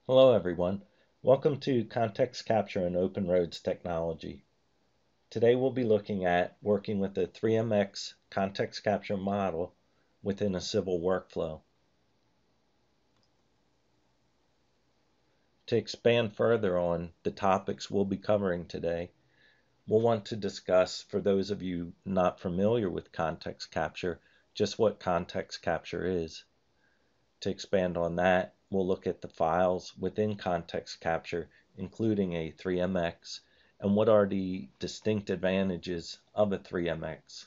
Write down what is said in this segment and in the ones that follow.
Hello everyone. Welcome to Context Capture and Open Roads Technology. Today we'll be looking at working with the 3MX context capture model within a civil workflow. To expand further on the topics we'll be covering today, we'll want to discuss, for those of you not familiar with context capture, just what context capture is. To expand on that, we'll look at the files within context capture, including a 3MX, and what are the distinct advantages of a 3MX.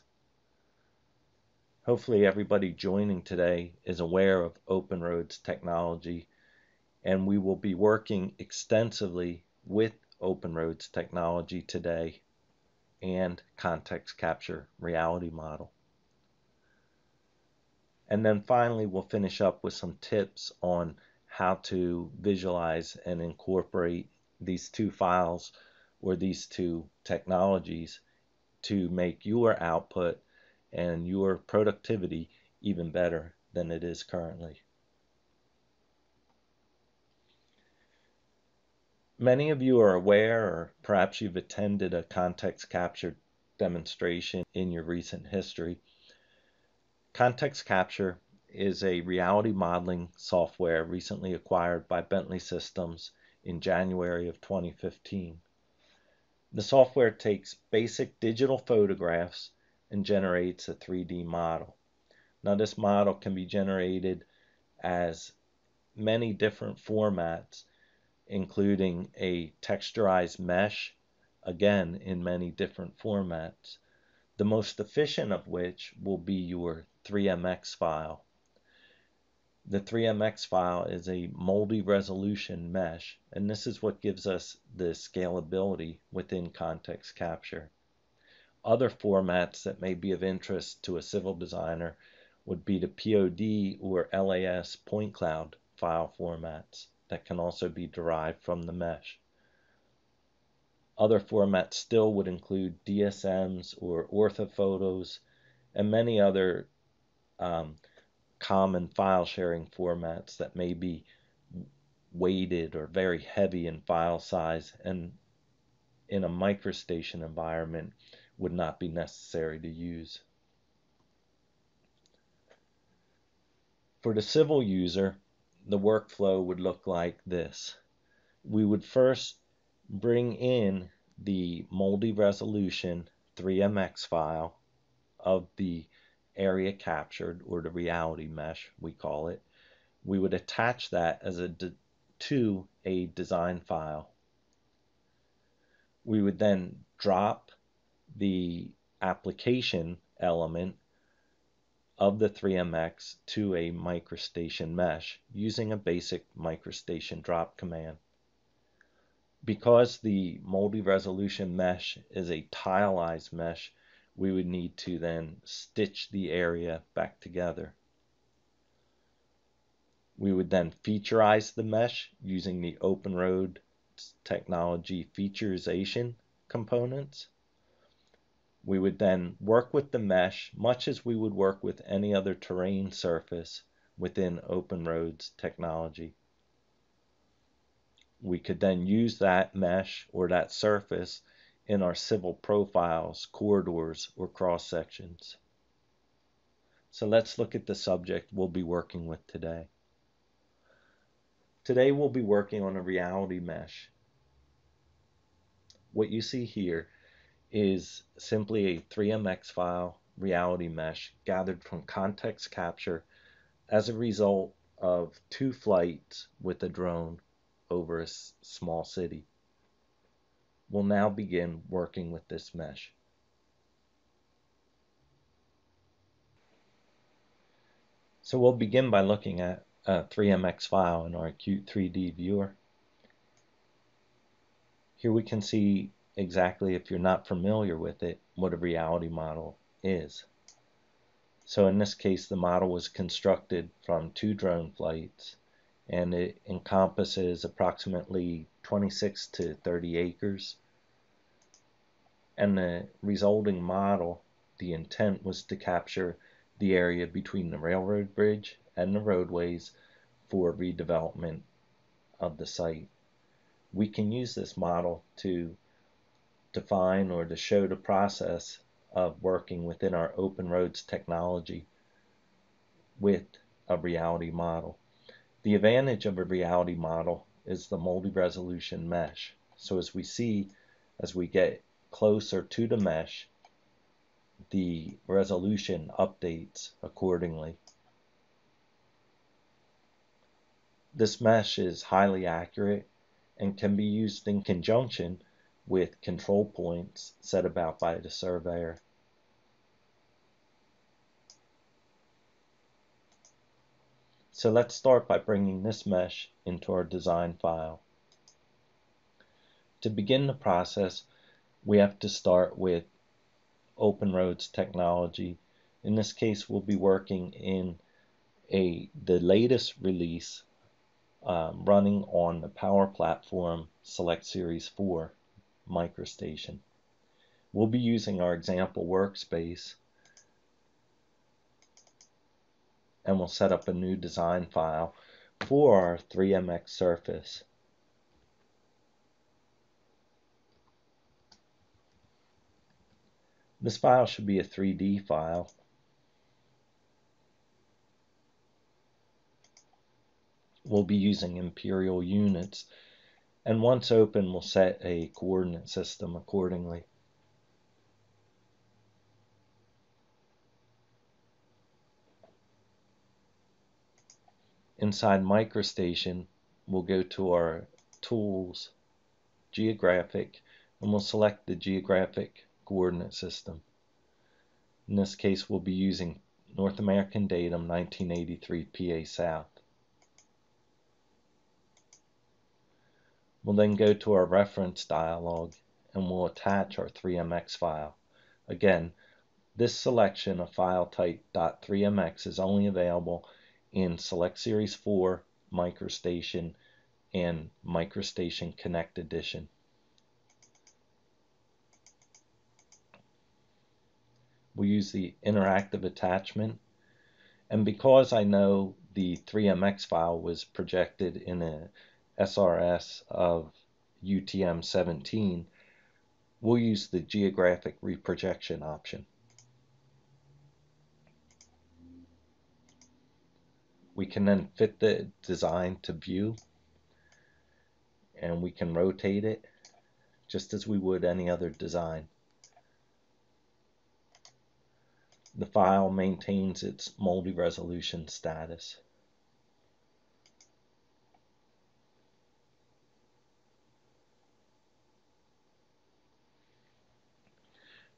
Hopefully everybody joining today is aware of Open Roads technology, and we will be working extensively with Open Roads technology today and context capture reality model. And then finally, we'll finish up with some tips on how to visualize and incorporate these two files or these two technologies to make your output and your productivity even better than it is currently. Many of you are aware, or perhaps you've attended a context capture demonstration in your recent history. Context capture is a reality modeling software recently acquired by Bentley Systems in January of 2015. The software takes basic digital photographs and generates a 3D model. Now, this model can be generated as many different formats, including a texturized mesh, again in many different formats, the most efficient of which will be your 3MX file. The 3MX file is a multi-resolution mesh, and this is what gives us the scalability within context capture. Other formats that may be of interest to a civil designer would be the POD or LAS point cloud file formats that can also be derived from the mesh. Other formats still would include DSMs or orthophotos and many other common file sharing formats that may be weighted or very heavy in file size and in a MicroStation environment would not be necessary to use. For the civil user, the workflow would look like this. We would first bring in the multi-resolution 3MX file of the area captured, or the reality mesh we call it. We would attach that to a design file. We would then drop the application element of the 3MX to a MicroStation mesh using a basic MicroStation drop command. Because the multi-resolution mesh is a tileized mesh, we would need to then stitch the area back together. We would then featureize the mesh using the Open Road technology featurization components. We would then work with the mesh much as we would work with any other terrain surface within Open Roads technology. We could then use that mesh or that surface in our civil profiles, corridors, or cross sections. So let's look at the subject we'll be working with today. Today we'll be working on a reality mesh. What you see here is simply a 3MX file reality mesh gathered from context capture as a result of 2 flights with a drone over a small city. We'll now begin working with this mesh. So we'll begin by looking at a 3MX file in our Qt 3D viewer. Here we can see exactly, if you're not familiar with it, what a reality model is. So in this case, the model was constructed from 2 drone flights, and it encompasses approximately 26 to 30 acres. And the resulting model, the intent was to capture the area between the railroad bridge and the roadways for redevelopment of the site. We can use this model to define or to show the process of working within our open roads technology with a reality model. The advantage of a reality model is the multi-resolution mesh. So as we see, as we get closer to the mesh, the resolution updates accordingly. This mesh is highly accurate and can be used in conjunction with control points set about by the surveyor. So let's start by bringing this mesh into our design file. To begin the process, we have to start with open roads technology. In this case, we'll be working in the latest release running on the Power Platform Select Series 4 MicroStation. We'll be using our example workspace, and we'll set up a new design file for our 3MX surface. This file should be a 3D file. We'll be using imperial units, and once open, we'll set a coordinate system accordingly. Inside MicroStation, we'll go to our Tools, Geographic, and we'll select the Geographic Coordinate System. In this case, we'll be using North American Datum 1983 PA South. We'll then go to our reference dialog and we'll attach our 3MX file. Again, this selection of file type .3mx is only available in Select Series 4, MicroStation, and MicroStation Connect Edition. We'll use the interactive attachment, and because I know the 3MX file was projected in a SRS of UTM-17, we'll use the geographic reprojection option. We can then fit the design to view, and we can rotate it just as we would any other design. The file maintains its multi-resolution status.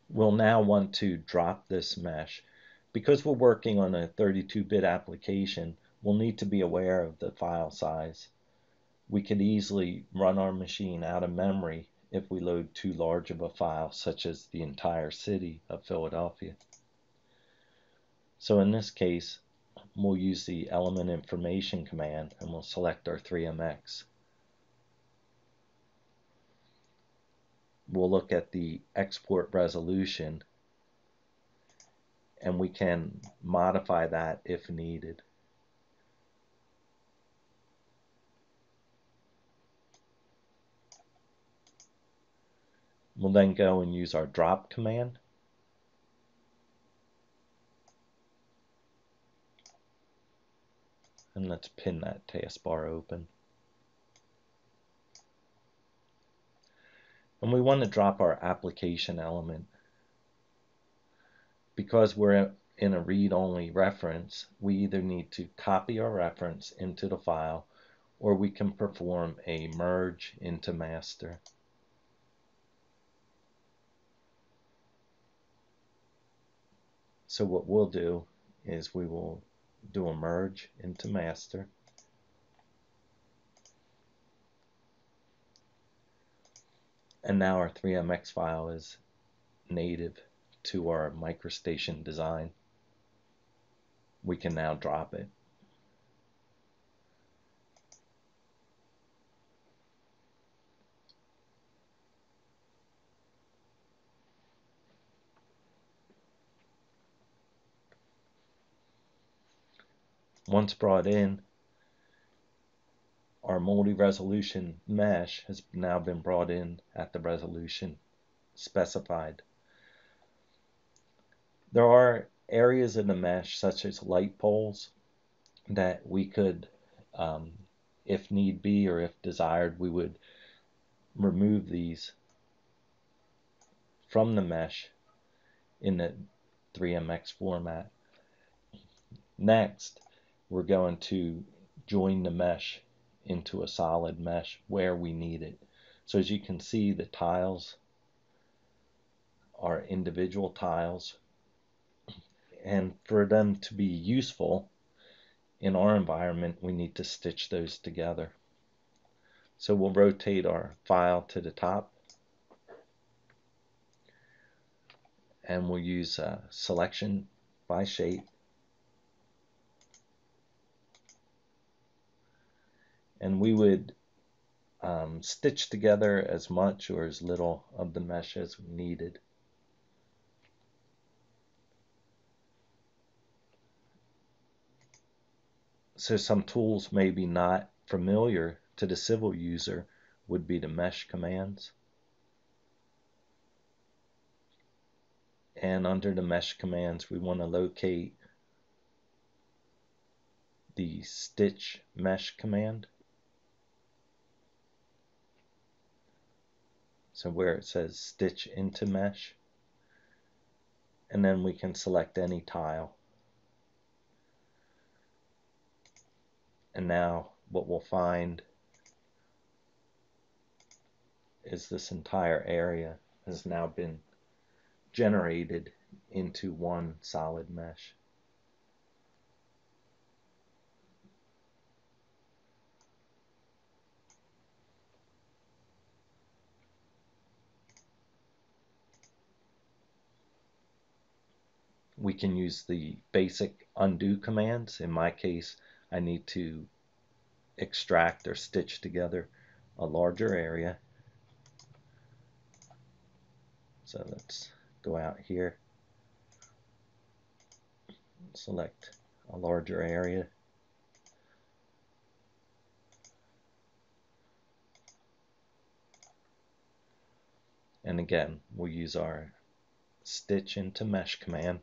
We'll now want to drop this mesh. Because we're working on a 32-bit application, we'll need to be aware of the file size. We could easily run our machine out of memory if we load too large of a file, such as the entire city of Philadelphia. So in this case, we'll use the element information command and we'll select our 3MX. We'll look at the export resolution and we can modify that if needed. We'll then go and use our drop command. And let's pin that taskbar open. And we want to drop our application element. Because we're in a read-only reference, we either need to copy our reference into the file or we can perform a merge into master. So what we'll do is we will do a merge into master. And now our 3MX file is native to our MicroStation design. We can now drop it. Once brought in, our multi-resolution mesh has now been brought in at the resolution specified. There are areas in the mesh, such as light poles, that we could, if need be or if desired, we would remove these from the mesh in the 3MX format. Next, we're going to join the mesh into a solid mesh where we need it. So as you can see, the tiles are individual tiles, and for them to be useful in our environment, we need to stitch those together. So we'll rotate our file to the top, and we'll use selection by shape, and we would stitch together as much or as little of the mesh as we needed. So some tools maybe not familiar to the civil user would be the mesh commands. And under the mesh commands, we want to locate the stitch mesh command. So where it says stitch into mesh, and then we can select any tile. And now what we'll find is this entire area has now been generated into one solid mesh. We can use the basic undo commands. In my case, I need to extract or stitch together a larger area. So let's go out here, select a larger area, and again we'll use our stitch into mesh command.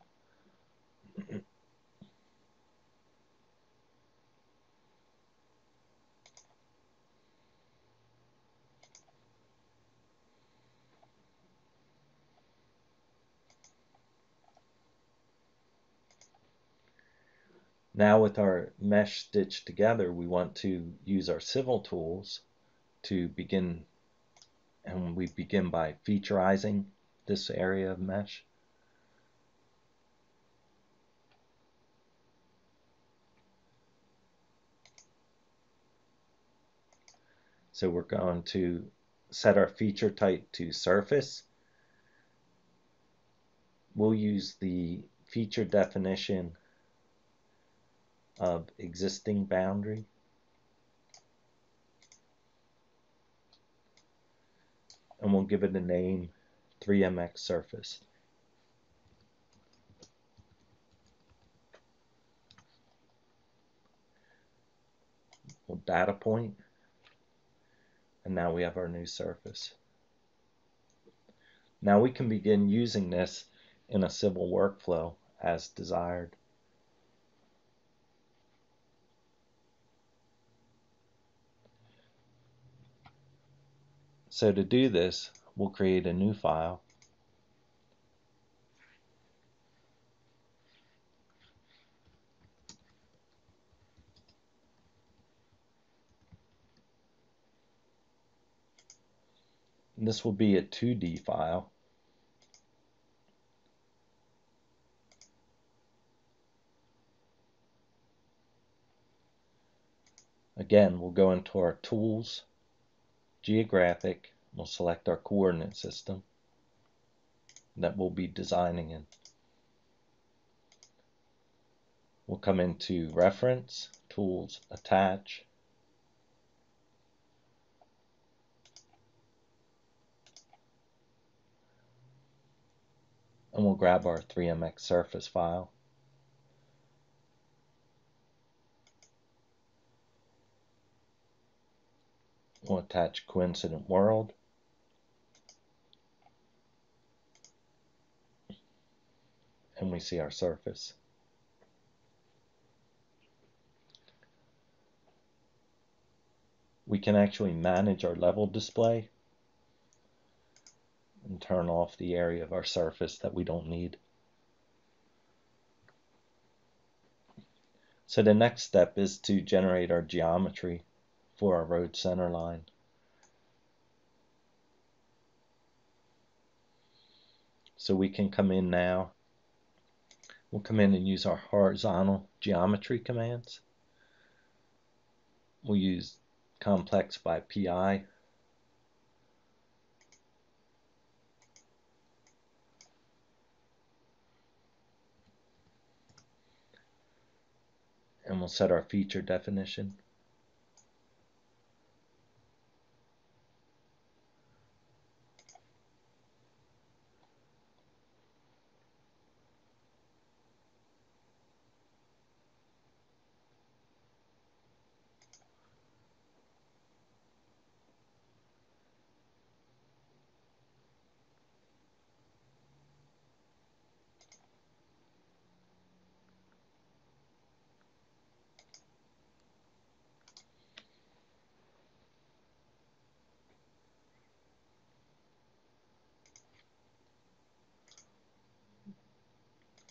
Now with our mesh stitched together, we want to use our civil tools to begin, and we begin by featurizing this area of mesh. So we're going to set our feature type to surface. We'll use the feature definition of existing boundary. And we'll give it a name, 3MX surface. We'll data point, and now we have our new surface. Now we can begin using this in a civil workflow as desired. So to do this, we'll create a new file. And this will be a 2D file. Again, we'll go into our Tools, Geographic, we'll select our coordinate system that we'll be designing in. We'll come into Reference, Tools, Attach, and we'll grab our 3MX surface file. We'll attach coincident world. And we see our surface. We can actually manage our level display and turn off the area of our surface that we don't need. So the next step is to generate our geometry for our road center line. So we can come in now. We'll come in and use our horizontal geometry commands. We'll use complex by PI. And we'll set our feature definition.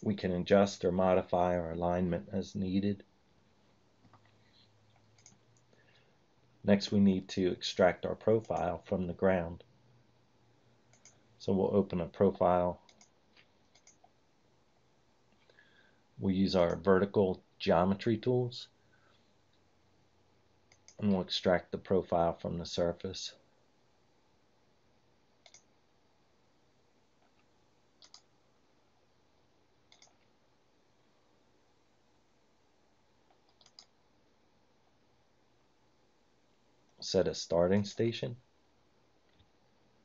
We can adjust or modify our alignment as needed. Next, we need to extract our profile from the ground. So we'll open a profile. We'll use our vertical geometry tools, and we'll extract the profile from the surface. Set a starting station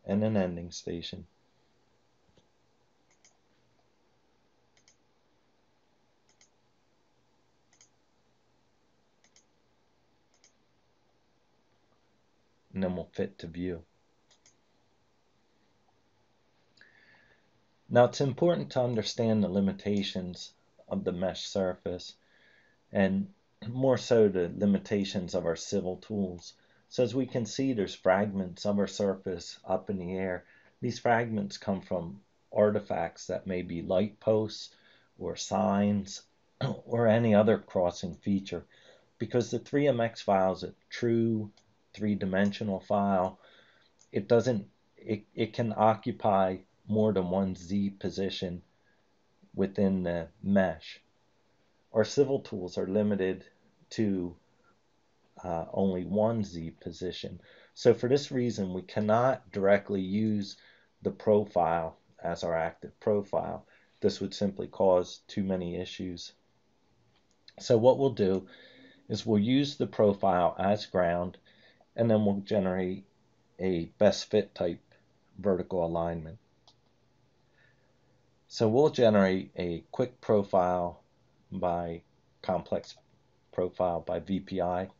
and an ending station. And then we'll fit to view. Now it's important to understand the limitations of the mesh surface, and more so the limitations of our civil tools. So as we can see, there's fragments of our surface up in the air. These fragments come from artifacts that may be light posts or signs or any other crossing feature, because the 3MX file is a true three-dimensional file. It can occupy more than one Z position within the mesh. Our civil tools are limited to only one Z position. So for this reason, we cannot directly use the profile as our active profile. This would simply cause too many issues. So what we'll do is we'll use the profile as ground, and then we'll generate a best fit type vertical alignment. So we'll generate a quick profile by complex profile by VPI.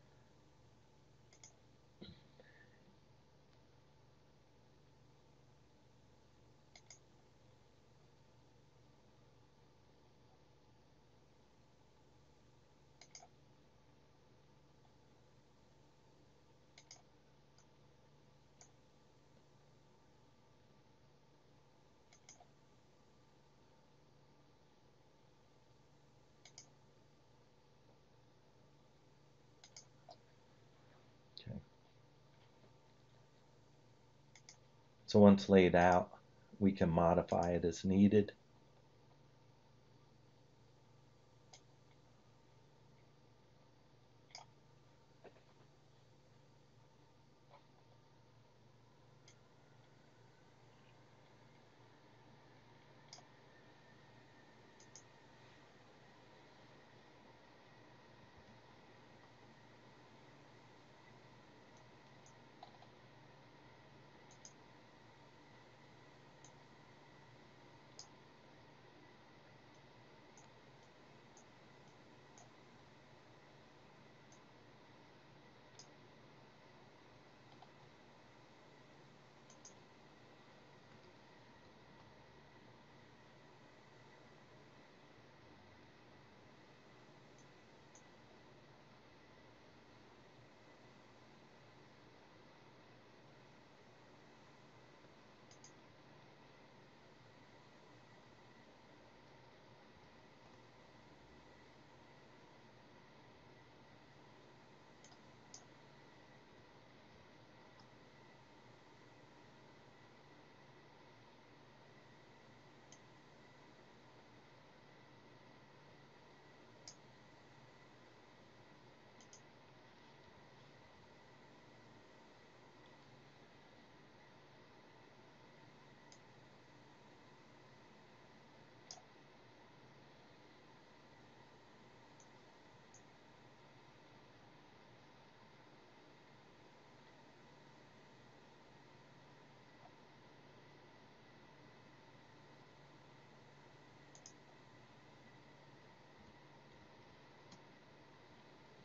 So once laid out, we can modify it as needed.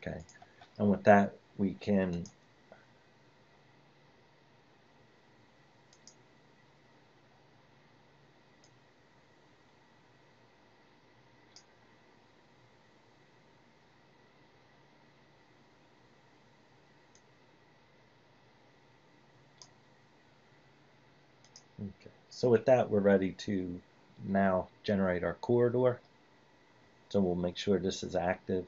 Okay, and with that we can okay. So with that we're ready to now generate our corridor. So we'll make sure this is active.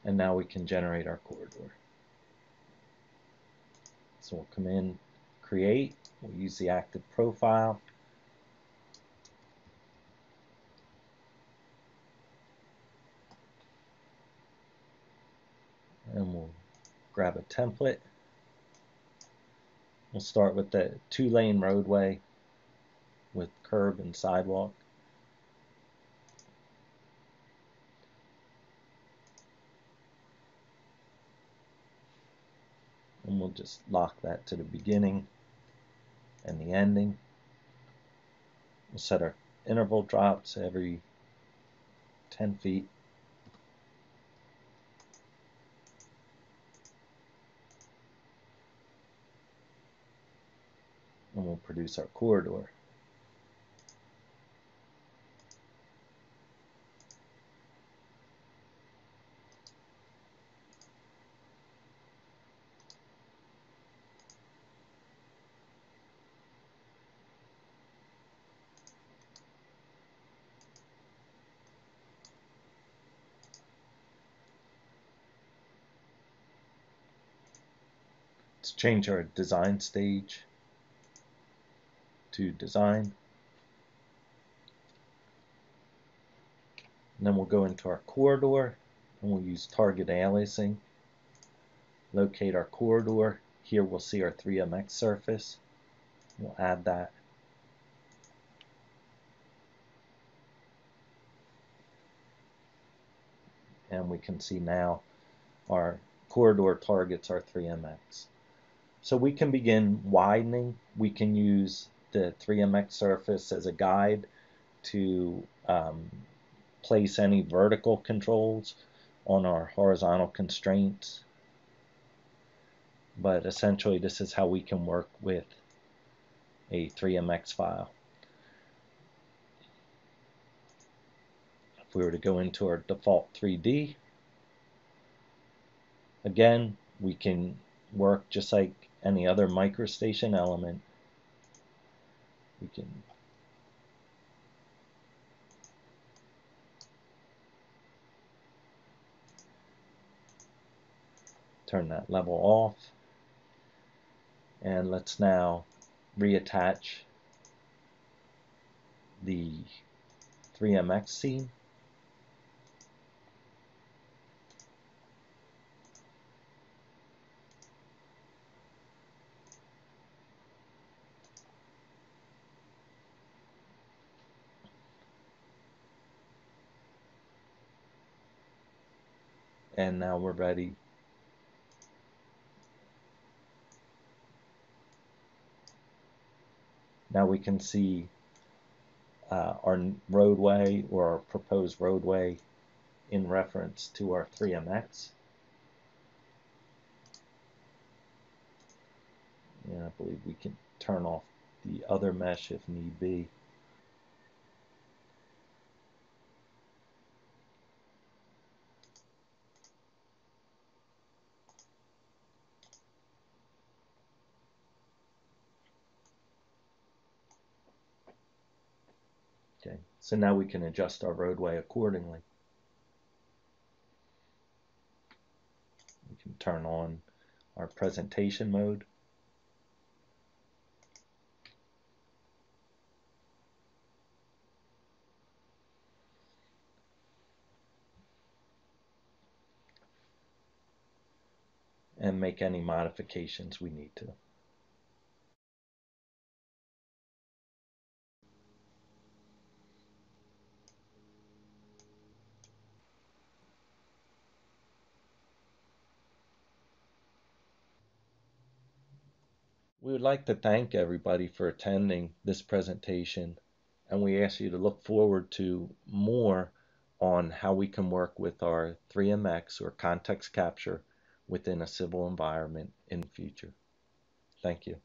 And now we can generate our corridor. So we'll come in, create, we'll use the active profile. And we'll grab a template. We'll start with the 2-lane roadway with curb and sidewalk. And we'll just lock that to the beginning and the ending. We'll set our interval drops every 10 feet. And we'll produce our corridor. Let's change our design stage to design. And then we'll go into our corridor and we'll use target aliasing. Locate our corridor. Here we'll see our 3MX surface. We'll add that. And we can see now our corridor targets our 3MX. So we can begin widening. We can use the 3MX surface as a guide to place any vertical controls on our horizontal constraints. But essentially this is how we can work with a 3MX file. If we were to go into our default 3D, again, we can work just like any other MicroStation element. We can turn that level off. And let's now reattach the 3MX scene. And now we're ready. Now we can see our roadway or our proposed roadway in reference to our 3MX. And I believe we can turn off the other mesh if need be. Okay, so now we can adjust our roadway accordingly. We can turn on our presentation mode. And make any modifications we need to. We would like to thank everybody for attending this presentation, and we ask you to look forward to more on how we can work with our 3MX or context capture within a civil environment in the future. Thank you.